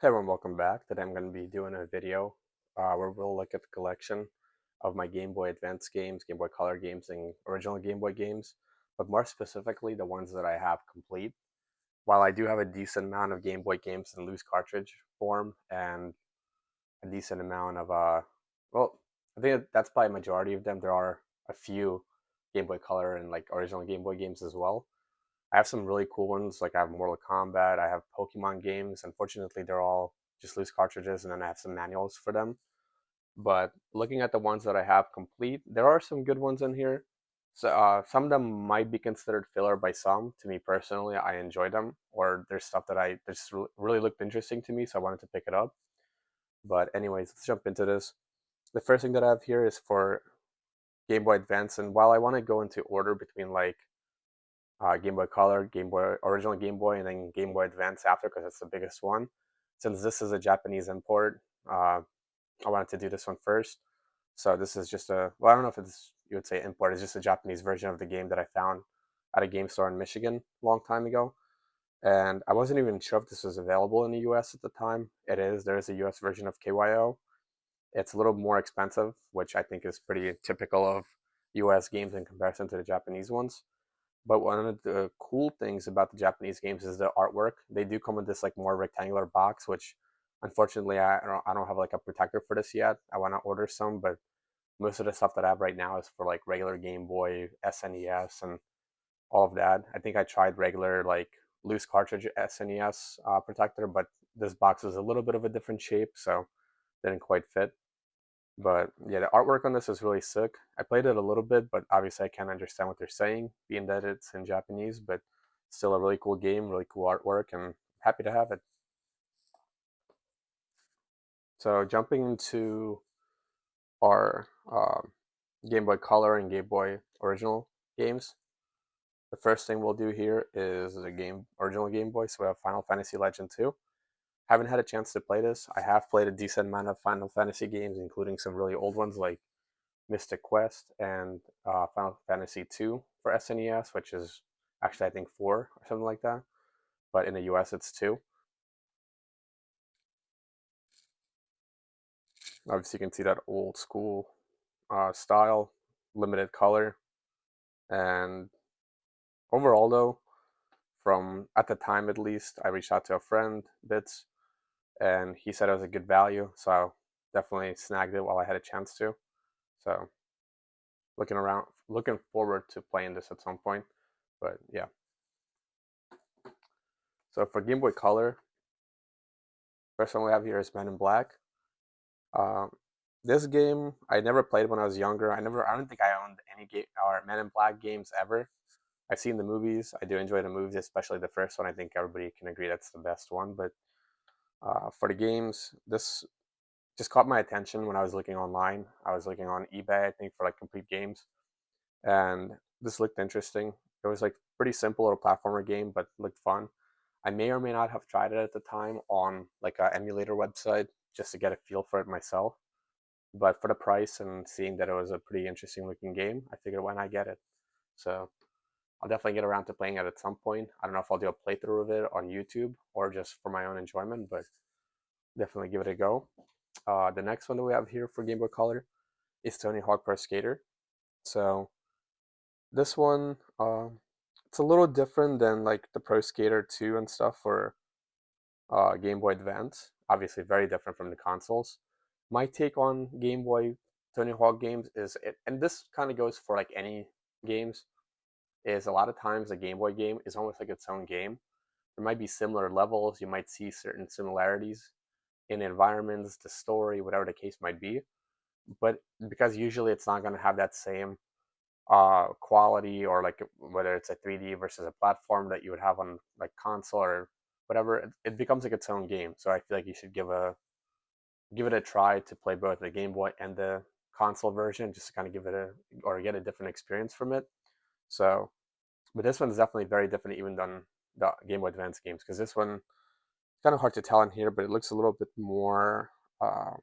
Hey everyone, welcome back. Today I'm going to be doing a video where we'll look at the collection of my Game Boy Advance games, Game Boy Color games, and original Game Boy games, but more specifically the ones that I have complete. While I do have a decent amount of Game Boy games in loose cartridge form and a decent amount of, well, I think that's probably a majority of them. There are a few Game Boy Color and like original Game Boy games as well. I have some really cool ones, like I have Mortal Kombat, I have Pokemon games. Unfortunately, they're all just loose cartridges, and then I have some manuals for them. But looking at the ones that I have complete, there are some good ones in here. So some of them might be considered filler by some. To me personally, I enjoy them, or there's stuff that I just really looked interesting to me, so I wanted to pick it up. But anyways, let's jump into this. The first thing that I have here is for Game Boy Advance, and while I want to go into order between like Game Boy Color, Game Boy original Game Boy, and then Game Boy Advance after because it's the biggest one. Since this is a Japanese import, I wanted to do this one first. So this is just a well, I don't know if it's you would say import. It's just a Japanese version of the game that I found at a game store in Michigan a long time ago, and I wasn't even sure if this was available in the U.S. at the time. It is. There is a U.S. version of KYO. It's a little more expensive, which I think is pretty typical of U.S. games in comparison to the Japanese ones. But one of the cool things about the Japanese games is the artwork. They do come with this like more rectangular box, which unfortunately I don't have like a protector for this yet. I want to order some, but most of the stuff that I have right now is for like regular Game Boy, SNES, and all of that. I think I tried regular like loose cartridge SNES protector, but this box is a little bit of a different shape, so didn't quite fit. But yeah, the artwork on this is really sick. I played it a little bit, but obviously I can't understand what they're saying, being that it's in Japanese, but still a really cool game, really cool artwork, and happy to have it. So jumping into our Game Boy Color and Game Boy Original games, the first thing we'll do here is the game original Game Boy. So we have Final Fantasy Legend 2. Haven't had a chance to play this. I have played a decent amount of Final Fantasy games, including some really old ones like Mystic Quest and Final Fantasy 2 for SNES, which is actually I think 4 or something like that. But in the US, it's 2. Obviously, you can see that old school style, limited color, and overall though, from at the time at least, I reached out to a friend, Bits, and he said it was a good value, so I definitely snagged it while I had a chance to. So looking forward to playing this at some point. But yeah, so for Game Boy Color, first one we have here is Men in Black. Um, this game I never played when I was younger. I don't think I owned any game or Men in Black games ever. I've seen the movies. I do enjoy the movies, especially the first one. I think everybody can agree that's the best one. But for the games, this just caught my attention when I was looking online. I was looking on eBay, I think, for like complete games, and this looked interesting. It was like pretty simple little platformer game, but looked fun. I may or may not have tried it at the time on like an emulator website just to get a feel for it myself. But for the price and seeing that it was a pretty interesting looking game, I figured why not get it. So I'll definitely get around to playing it at some point. I don't know if I'll do a playthrough of it on YouTube or just for my own enjoyment, but definitely give it a go. The next one that we have here for Game Boy Color is Tony Hawk Pro Skater. So this one, it's a little different than like the Pro Skater 2 and stuff for Game Boy Advance. Obviously, very different from the consoles. My take on Game Boy Tony Hawk games is it, and this kind of goes for like any games, is a lot of times a Game Boy game is almost like its own game. There might be similar levels, you might see certain similarities in environments, the story, whatever the case might be. But because usually it's not going to have that same quality or like whether it's a 3D versus a platform that you would have on like console or whatever, it becomes like its own game. So I feel like you should give it a try to play both the Game Boy and the console version, just to kind of give it a or get a different experience from it. So, but this one's definitely very different even than the Game Boy Advance games because this one it's kind of hard to tell in here, but it looks a little bit more. Uh,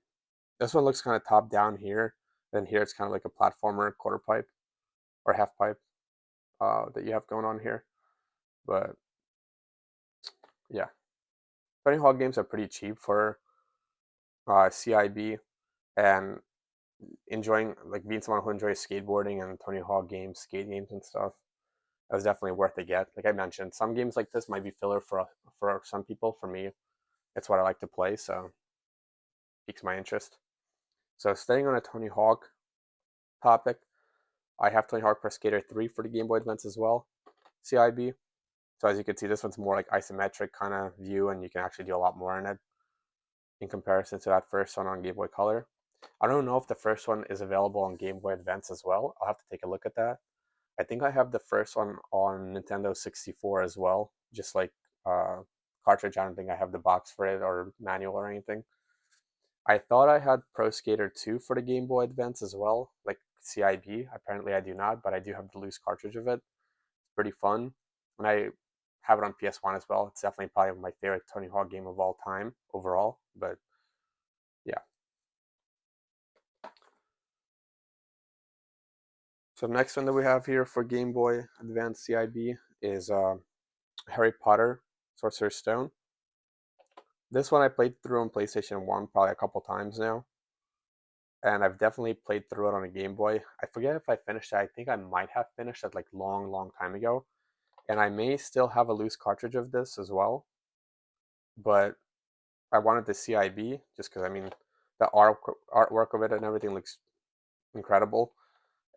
this one looks kind of top down here, then here it's kind of like a platformer quarter pipe or half pipe that you have going on here. But yeah, Tony Hawk games are pretty cheap for CIB, and enjoying like being someone who enjoys skateboarding and Tony Hawk games, skate games and stuff. It was definitely worth the get. Like I mentioned, some games like this might be filler for some people. For me, it's what I like to play, so it piques my interest. So staying on a Tony Hawk topic, I have Tony Hawk Pro Skater 3 for the Game Boy Advance as well, CIB. So as you can see, this one's more like isometric kind of view, and you can actually do a lot more in it in comparison to that first one on Game Boy Color. I don't know if the first one is available on Game Boy Advance as well. I'll have to take a look at that. I think I have the first one on Nintendo 64 as well, just like cartridge. I don't think I have the box for it or manual or anything. I thought I had Pro Skater 2 for the Game Boy Advance as well, like CIB. Apparently I do not, but I do have the loose cartridge of it. It's pretty fun. And I have it on PS1 as well. It's definitely probably my favorite Tony Hawk game of all time overall. But yeah. So the next one that we have here for Game Boy Advance CIB is Harry Potter Sorcerer's Stone. This one I played through on PlayStation 1 probably a couple times now. And I've definitely played through it on a Game Boy. I forget if I finished it. I think I might have finished it like long time ago. And I may still have a loose cartridge of this as well. But I wanted the CIB just because I mean the artwork of it and everything looks incredible.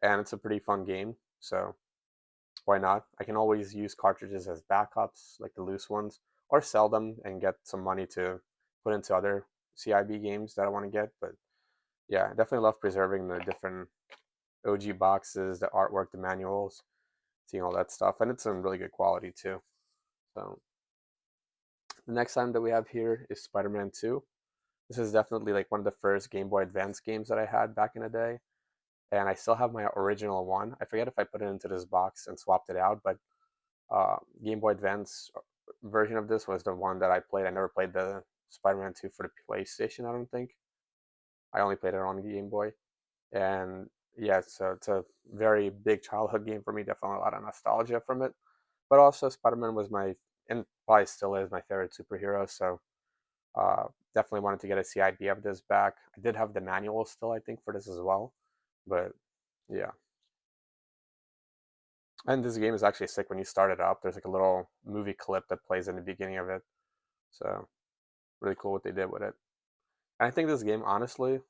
And it's a pretty fun game. So why not? I can always use cartridges as backups, like the loose ones, or sell them and get some money to put into other CIB games that I want to get. But yeah, I definitely love preserving the different OG boxes, the artwork, the manuals, seeing all that stuff, and it's in really good quality too. So the next time that we have here is Spider-Man 2. This is definitely like one of the first Game Boy Advance games that I had back in the day, and I still have my original one. I forget if I put it into this box and swapped it out, but Game Boy Advance version of this was the one that I played. I never played the Spider-Man 2 for the PlayStation, I don't think. I only played it on the Game Boy. And yeah, so it's a very big childhood game for me. Definitely a lot of nostalgia from it. But also, Spider-Man was my, and probably still is my favorite superhero. So definitely wanted to get a CIB of this back. I did have the manual still, I think, for this as well. But yeah. And this game is actually sick when you start it up. There's like a little movie clip that plays in the beginning of it. So really cool what they did with it. And I think this game, honestly,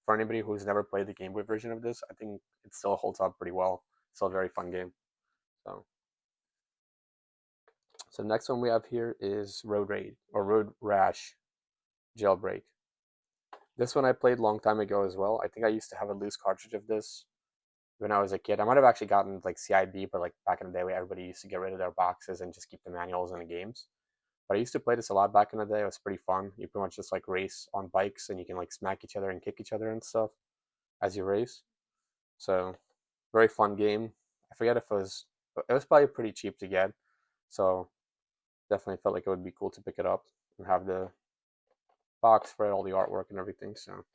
for anybody who's never played the Game Boy version of this, I think it still holds up pretty well. It's still a very fun game. So, so the next one we have here is Road Raid or Road Rash Jailbreak. This one I played a long time ago as well. I think I used to have a loose cartridge of this when I was a kid. I might have actually gotten like CIB, but like back in the day where everybody used to get rid of their boxes and just keep the manuals in the games. But I used to play this a lot back in the day. It was pretty fun. You pretty much just like race on bikes and you can like smack each other and kick each other and stuff as you race. So very fun game. I forget if it was probably pretty cheap to get. So definitely felt like it would be cool to pick it up and have the box for all the artwork and everything. So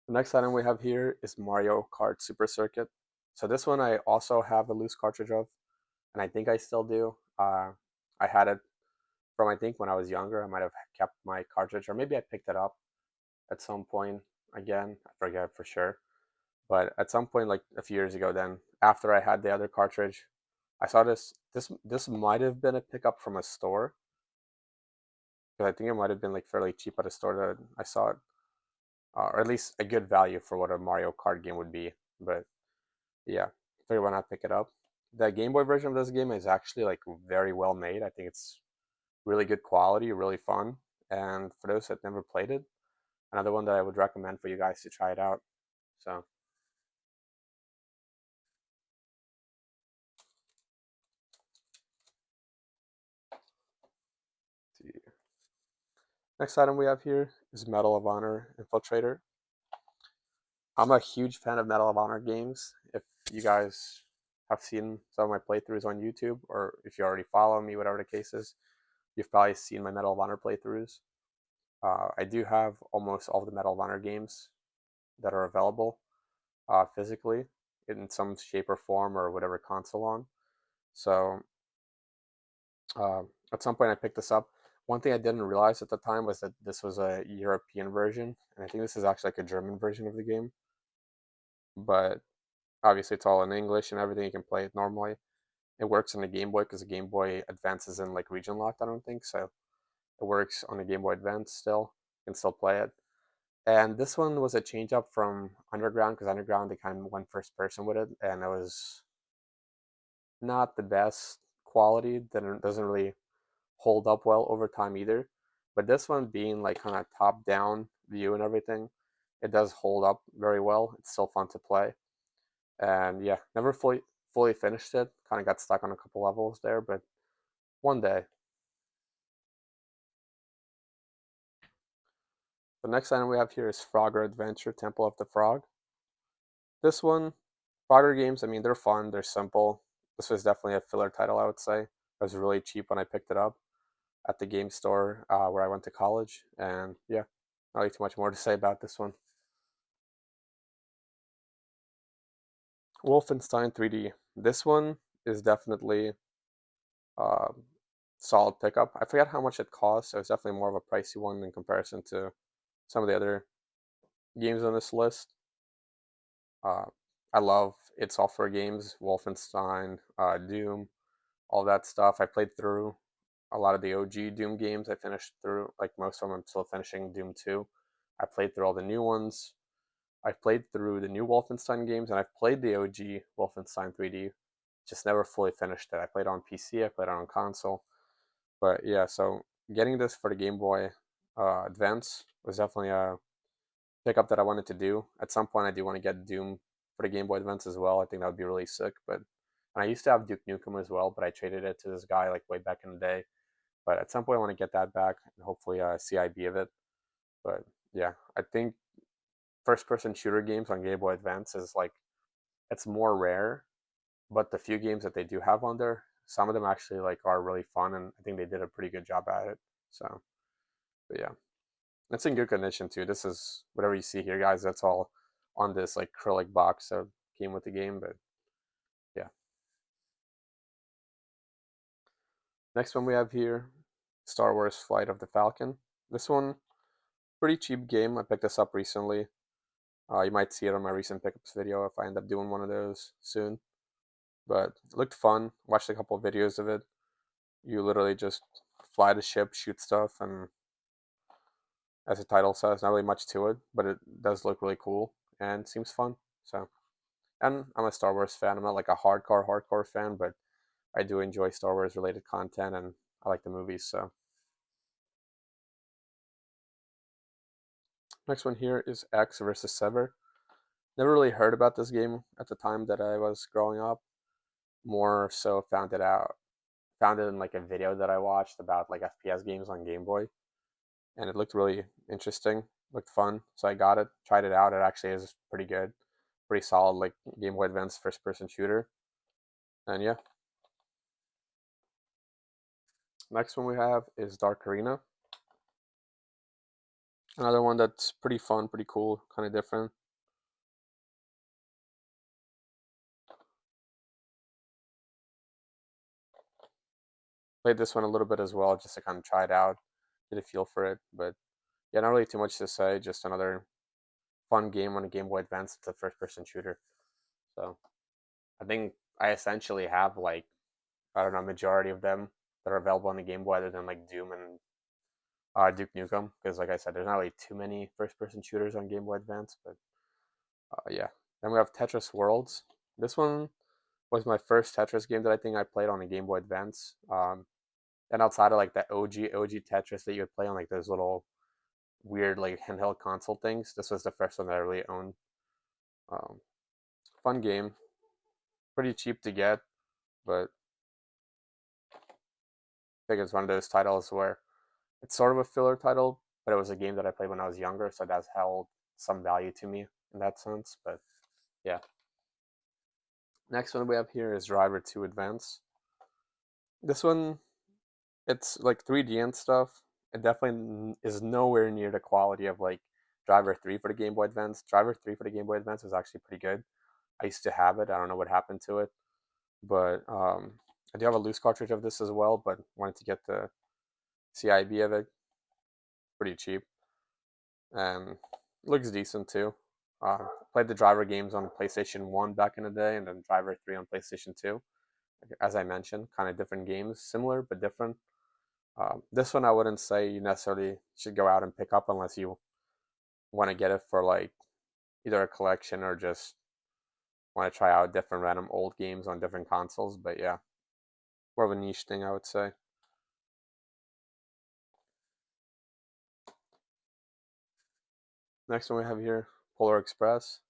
the next item we have here is Mario Kart Super Circuit. So this one I also have a loose cartridge of, and I think I still do. I had it from I think when I was younger. I might have kept my cartridge, or maybe I picked it up at some point again. I forget for sure. But at some point, like a few years ago, then after I had the other cartridge, I saw this. This might have been a pickup from a store, because I think it might have been like fairly cheap at a store that I saw it, or at least a good value for what a Mario Kart game would be. But yeah, figured why not pick it up. The Game Boy version of this game is actually like very well made. I think it's really good quality, really fun. And for those that never played it, another one that I would recommend for you guys to try it out. So next item we have here is Medal of Honor Infiltrator. I'm a huge fan of Medal of Honor games. If you guys have seen some of my playthroughs on YouTube, or if you already follow me, whatever the case is, you've probably seen my Medal of Honor playthroughs. I do have almost all the Medal of Honor games that are available physically in some shape or form or whatever console on. So At some point, I picked this up. One thing I didn't realize at the time was that this was a European version, and I think this is actually like a German version of the game. But obviously, it's all in English and everything. You can play it normally. It works on the Game Boy because the Game Boy Advance is in like region locked. I don't think so. It works on the Game Boy Advance still. You can still play it. And this one was a change up from Underground because Underground they kind of went first person with it, and it was not the best quality. Then it doesn't really hold up well over time either. But this one being like kind of top down view and everything, it does hold up very well. It's still fun to play. And yeah, never fully finished it. Kind of got stuck on a couple levels there, but one day. The next item we have here is Frogger Adventure Temple of the Frog. This one, Frogger games, I mean, they're fun, they're simple. This was definitely a filler title, I would say. It was really cheap when I picked it up at the game store where I went to college. And yeah, not really too much more to say about this one. Wolfenstein 3D. This one is definitely a solid pickup. I forget how much it costs. It was definitely more of a pricey one in comparison to some of the other games on this list. Uh, I love id Software games, Wolfenstein, Doom, all that stuff. I played through a lot of the OG Doom games. I finished through like most of them. I'm still finishing Doom 2. I played through all the new ones. I've played through the new Wolfenstein games, and I've played the OG Wolfenstein 3D. Just never fully finished it. I played on PC. I played it on console. But yeah, so getting this for the Game Boy Advance was definitely a pickup that I wanted to do. At some point, I do want to get Doom for the Game Boy Advance as well. I think that would be really sick. But and I used to have Duke Nukem as well, but I traded it to this guy like way back in the day. But at some point, I want to get that back and hopefully CIB of it. But yeah, I think first-person shooter games on Game Boy Advance is like it's more rare, but the few games that they do have on there, some of them actually like are really fun, and I think they did a pretty good job at it. So, but yeah, it's in good condition too. This is whatever you see here, guys. That's all on this like acrylic box that came with the game. But yeah, next one we have here, Star Wars: Flight of the Falcon. This one, pretty cheap game. I picked this up recently. You might see it on my recent pickups video if I end up doing one of those soon. But it looked fun. Watched a couple of videos of it. You literally just fly the ship, shoot stuff, and as the title says, not really much to it, but it does look really cool and seems fun. So, and I'm a Star Wars fan. I'm not like a hardcore fan, but I do enjoy Star Wars related content and I like the movies. So, next one here is X versus Sever. Never really heard about this game at the time that I was growing up. More so found it in like a video that I watched about like FPS games on Game Boy, and it looked really interesting, looked fun. So I got it, tried it out. It actually is pretty good, pretty solid, like Game Boy Advance first-person shooter. And yeah, next one we have is Dark Arena. Another one that's pretty fun, pretty cool, kind of different. Played this one a little bit as well, just to kind of try it out, get a feel for it. But yeah, not really too much to say. Just another fun game on a Game Boy Advance. It's a first-person shooter. So I think I essentially have like I don't know majority of them that are available on the Game Boy, other than like Doom and Duke Nukem. Because like I said, there's not really too many first-person shooters on Game Boy Advance. But yeah, then we have Tetris Worlds. This one was my first Tetris game that I think I played on a Game Boy Advance. And outside of like the OG Tetris that you would play on like those little weird like handheld console things, this was the first one that I really owned. Um, Fun game, pretty cheap to get, but I think it's one of those titles where it's sort of a filler title, but it was a game that I played when I was younger, so that's held some value to me in that sense. But yeah, next one we have here is Driver 2 Advance. This one, it's like 3D and stuff. It definitely is nowhere near the quality of like Driver 3 for the Game Boy Advance. Driver 3 for the Game Boy Advance was actually pretty good. I used to have it. I don't know what happened to it, but I do have a loose cartridge of this as well, but wanted to get the CIB of it, pretty cheap, and looks decent too. Played the Driver games on PlayStation 1 back in the day, and then Driver 3 on PlayStation 2. As I mentioned, kind of different games, similar but different. This one I wouldn't say you necessarily should go out and pick up unless you want to get it for like either a collection or just want to try out different random old games on different consoles. But yeah, more of a niche thing, I would say. Next one we have here, Polar Express.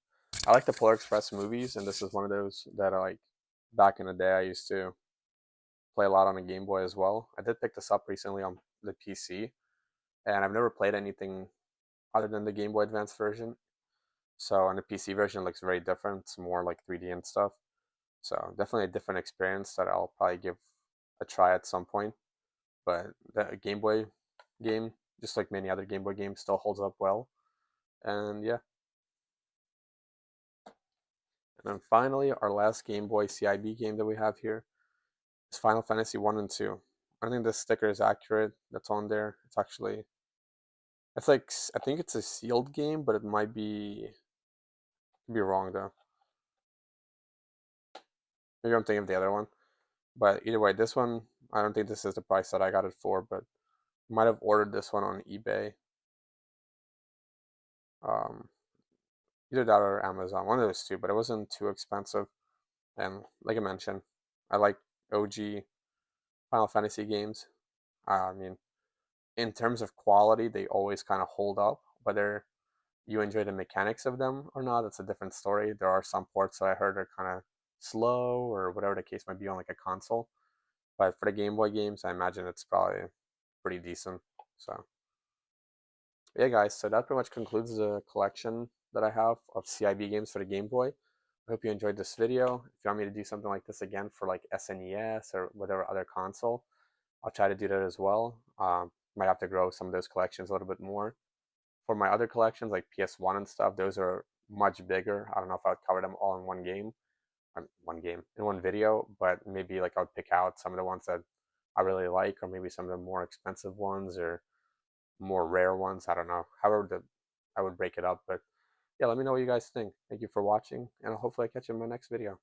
I like the Polar Express movies, and this is one of those that I like. Back in the day, I used to play a lot on a Game Boy as well. I did pick this up recently on the PC, and I've never played anything other than the Game Boy Advance version. So on the PC version, it looks very different. It's more like 3D and stuff. So definitely a different experience that I'll probably give a try at some point. But the Game Boy game, just like many other Game Boy games, still holds up well. And yeah. And then finally, our last Game Boy CIB game that we have here is Final Fantasy 1 and 2. I think this sticker is accurate. That's on there. It's actually, it's like, I think it's a sealed game, but it might be wrong though. Maybe I'm thinking of the other one. But either way, this one, I don't think this is the price that I got it for, but I might have ordered this one on eBay. Um, Either that or Amazon, one of those two, but it wasn't too expensive. And like I mentioned, I like OG Final Fantasy games. I mean, in terms of quality, they always kind of hold up. Whether you enjoy the mechanics of them or not, that's a different story. There are some ports that I heard are kind of slow or whatever the case might be on like a console. But for the Game Boy games, I imagine it's probably pretty decent. So yeah, guys, so that pretty much concludes the collection that I have of CIB games for the Game Boy. I hope you enjoyed this video. If you want me to do something like this again for like SNES or whatever other console, I'll try to do that as well. Might have to grow some of those collections a little bit more. For my other collections, like PS1 and stuff, those are much bigger. I don't know if I would cover them all in in one video, but maybe like I would pick out some of the ones that I really like, or maybe some of the more expensive ones, or more rare ones. I don't know. I would break it up. But yeah, let me know what you guys think. Thank you for watching, and hopefully I catch you in my next video.